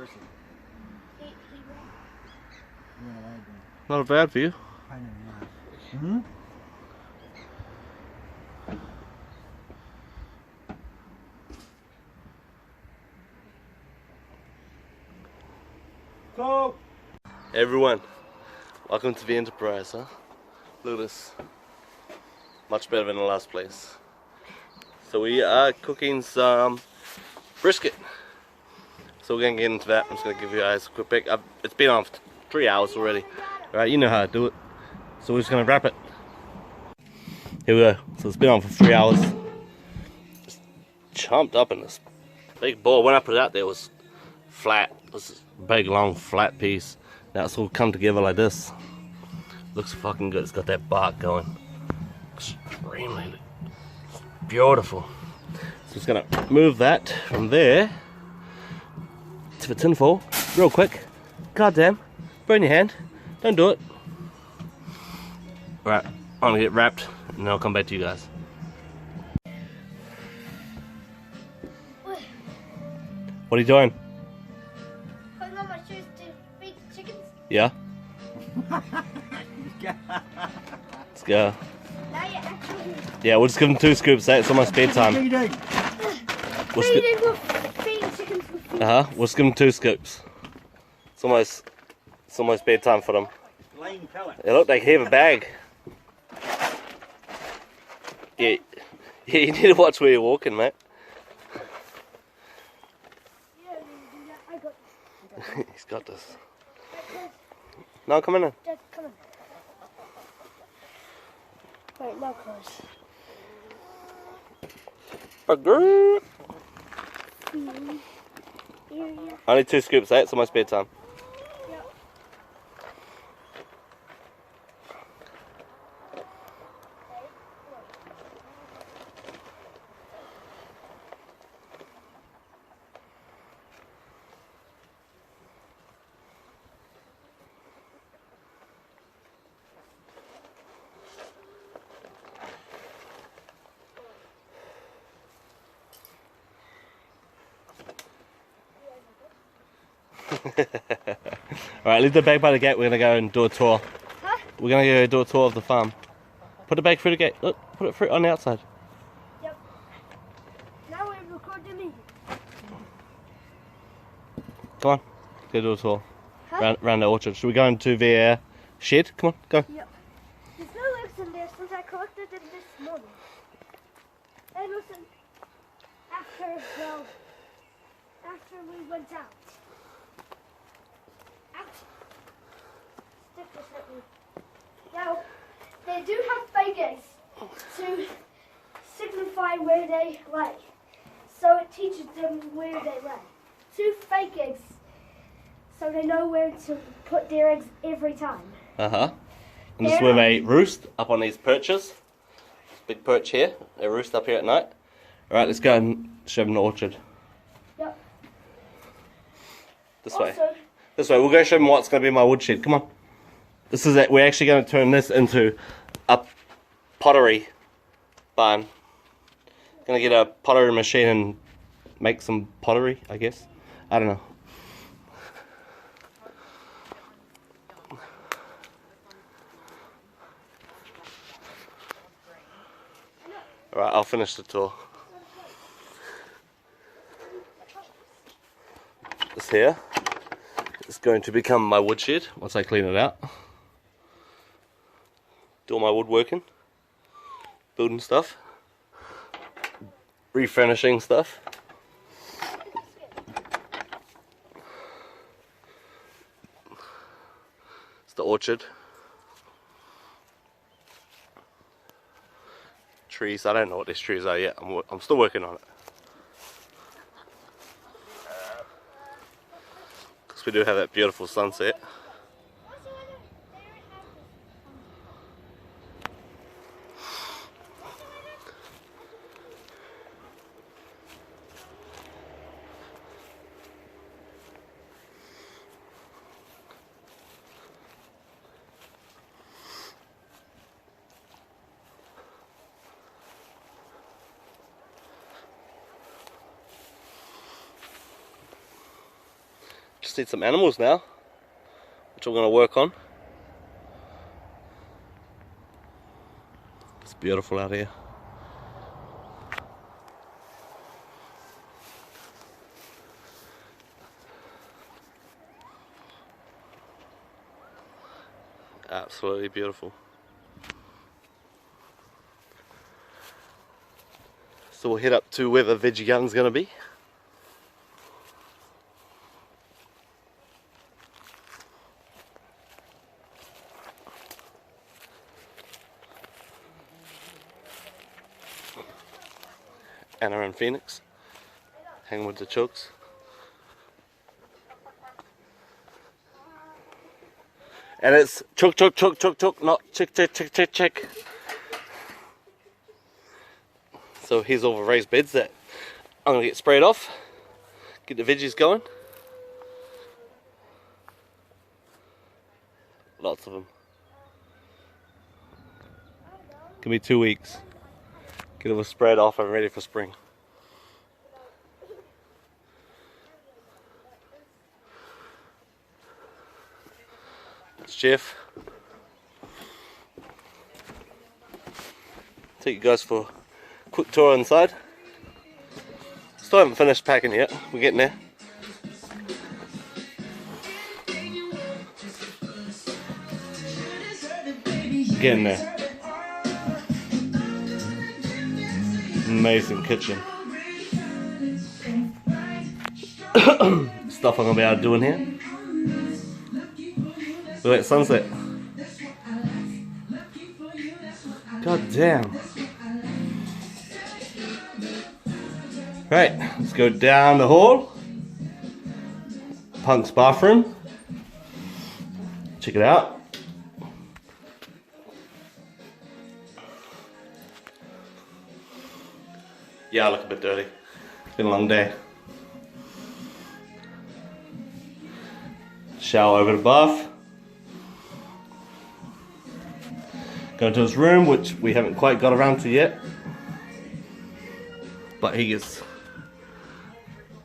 person. Not a bad view. I know, yeah. Hmm? Go! Hey everyone, welcome to the Enterprise, huh? Look at this. Much better than the last place. So we are cooking some brisket. So we're gonna get into that. I'm just gonna give you guys a quick pick. It's been on for 3 hours already. Alright, you know how to do it. So we're just gonna wrap it. Here we go. So it's been on for 3 hours. Just chomped up in this big bowl. When I put it out there, it was flat. It was a big, long, flat piece. Now it's all come together like this. Looks fucking good. It's got that bark going. Extremely beautiful. So just gonna move that from there to the tin foil real quick. Goddamn, burn your hand. Don't do it. Right, I'm gonna get wrapped and then I'll come back to you guys. What are you doing? Putting on my shoes to feed the chickens. Yeah? Let's go. Now you're actually Yeah, we'll just give them 2 scoops. It's almost bedtime. feeding chickens with food. We'll just give them 2 scoops. It's almost bedtime for them. Lane pellet. They look like they have a bag. Yeah, you need to watch where you're walking, mate. Yeah, I'm gonna do that. I got this. He's got this. No, come in. Dad, come on. Wait, now close. Agree. Yeah. Only 2 scoops, It's almost bedtime. Yep. Alright, leave the bag by the gate. We're gonna go and do a tour. Huh? We're gonna go do a tour of the farm. Put the bag through the gate. Look, put it through on the outside. Yep. Now we're recording me. Come on, go do a tour. Huh? Round the orchard. Should we go into the shed? Come on, go. Yep. There's no eggs in there since I collected them this morning. And listen, after we went out. Stick this at me. Now, they do have fake eggs to signify where they lay. So it teaches them where they lay. 2 fake eggs, so they know where to put their eggs every time. And this is where they roost, up on these perches. This big perch here. They roost up here at night. Alright, let's go and show them the orchard. Yep. This way. Also, This way. We'll go show them what's going to be my woodshed. Come on. This is it. We're actually going to turn this into a pottery barn. Going to get a pottery machine and make some pottery, I guess. I don't know. Alright, I'll finish the tour. This here is going to become my woodshed once I clean it out. Do all my woodworking, building stuff, refurnishing stuff. It's the orchard. Trees, I don't know what these trees are yet. I'm still working on it. Because we do have that beautiful sunset. just need some animals now, which I'm going to work on. It's beautiful out here. Absolutely beautiful. So we'll head up to where the veggie garden's going to be. Anna and Phoenix hanging with the chooks. And it's chook, chook, chook, chook, chook, not chick, chick, chick, chick, chick. So here's all the raised beds that I'm going to get sprayed off, get the veggies going. Lots of them. Give me 2 weeks. Get it all sprayed off and ready for spring. It's Jeff. Take you guys for a quick tour inside. Still haven't finished packing yet. We're getting there. Getting there. Amazing kitchen. Stuff I'm gonna be able to do in here. Look at that sunset. God damn. Right, let's go down the hall. Punk's bathroom. Check it out. Yeah, I look a bit dirty. It's been a long day. Shower over the bath. Go to his room, which we haven't quite got around to yet. But he gets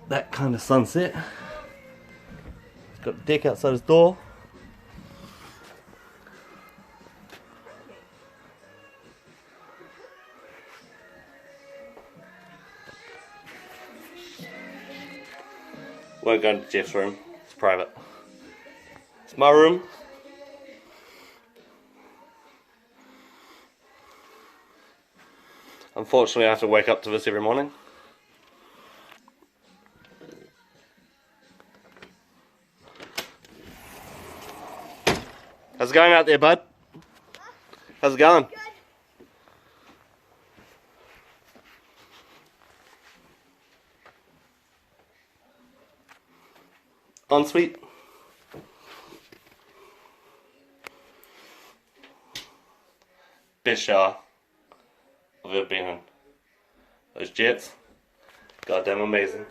that kind of sunset. He's got a deck outside his door. Won't go into Jeff's room, it's private. It's my room. Unfortunately I have to wake up to this every morning. How's it going out there, bud? How's it going? Good. Ensuite. Best shower I've ever been in. Those jets, goddamn amazing.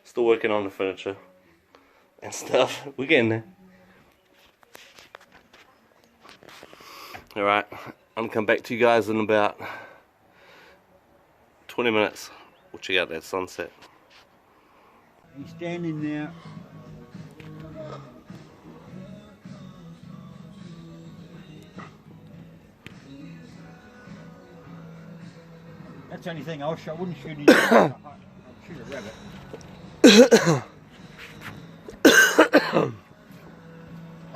Still working on the furniture and stuff. We're getting there. Alright, I'm gonna come back to you guys in about 20 minutes. We'll check out that sunset. He's standing there. That's the only thing I wouldn't shoot him. I'd shoot a rabbit.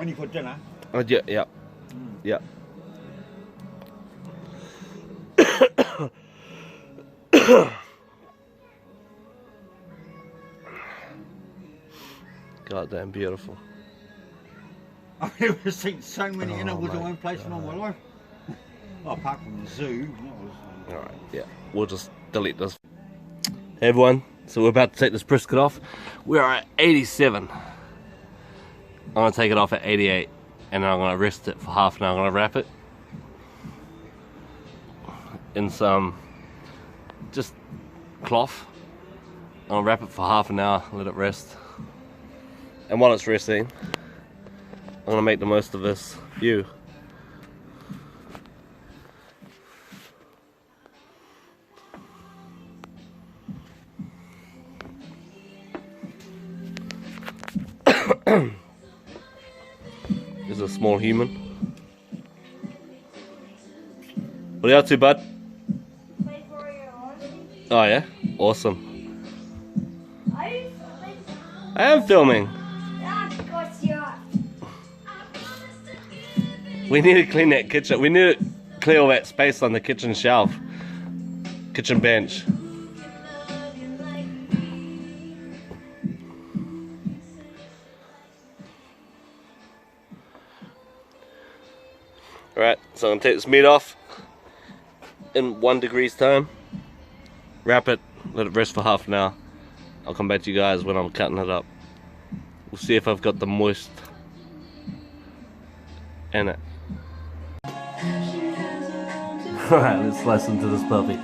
Only for dinner. Yeah, yeah. Yeah. Goddamn beautiful. I've never seen so many animals in my one place in all my life. Well, apart from the zoo. Alright, yeah. We'll just delete this. Hey everyone, so we're about to take this brisket off. We are at 87. I'm going to take it off at 88. And then I'm going to rest it for half an hour. I'm going to wrap it in some just cloth. I'm going to wrap it for half an hour, let it rest. And while it's resting, I'm going to make the most of this view. a small human. What are you up to, bud? Wait for your laundry. Oh yeah? Awesome. Are you filming? I am filming. Ah, of course you are. We need to clean that kitchen. We need to clear all that space on the kitchen shelf. Kitchen bench. Alright, so I'm going to take this meat off in 1 degree's time. Wrap it, let it rest for half an hour. I'll come back to you guys when I'm cutting it up. We'll see if I've got the moist in it. Alright, let's slice into this puppy.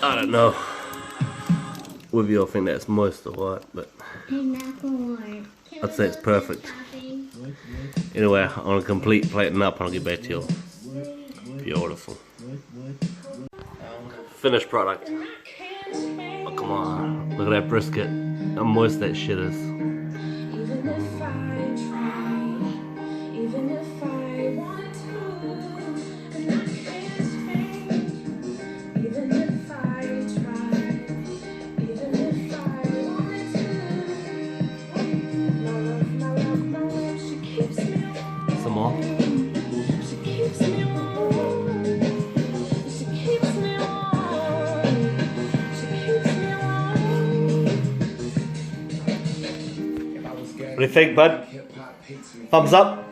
I don't know whether you'll think that's moist or what, but I'd say it's perfect. Anyway, I'm gonna complete plating up and I'll get back to you. Beautiful. Finished product. Oh, come on. Look at that brisket. How moist that shit is. Some more. What do you think, bud? Thumbs up?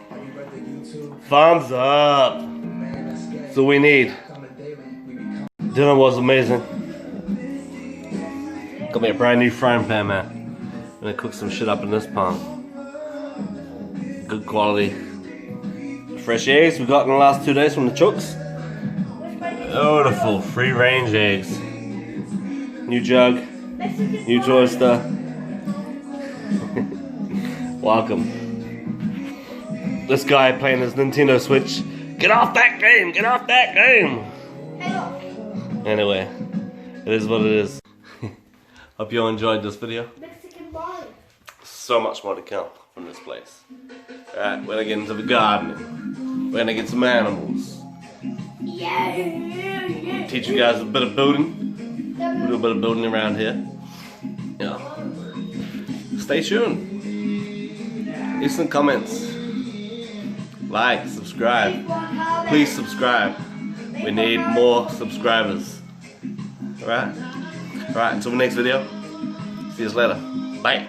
Thumbs up. That's all we need. Dinner was amazing. Got me a brand new frying pan, man. I'm gonna cook some shit up in this pan. Good quality. Fresh eggs we got in the last 2 days from the chooks. Beautiful free range eggs. New jug. New toaster. Welcome. This guy playing his Nintendo Switch. Get off that game! Get off that game! Anyway, it is what it is. Hope you all enjoyed this video. So much more to come from this place. Alright, we're gonna get into the gardening. We're gonna get some animals. Teach you guys a bit of building. We'll do a bit of building around here. Yeah. Stay tuned. Leave some comments. Like, subscribe. Please subscribe. We need more subscribers. Alright? Alright, until the next video. See you later. Bye.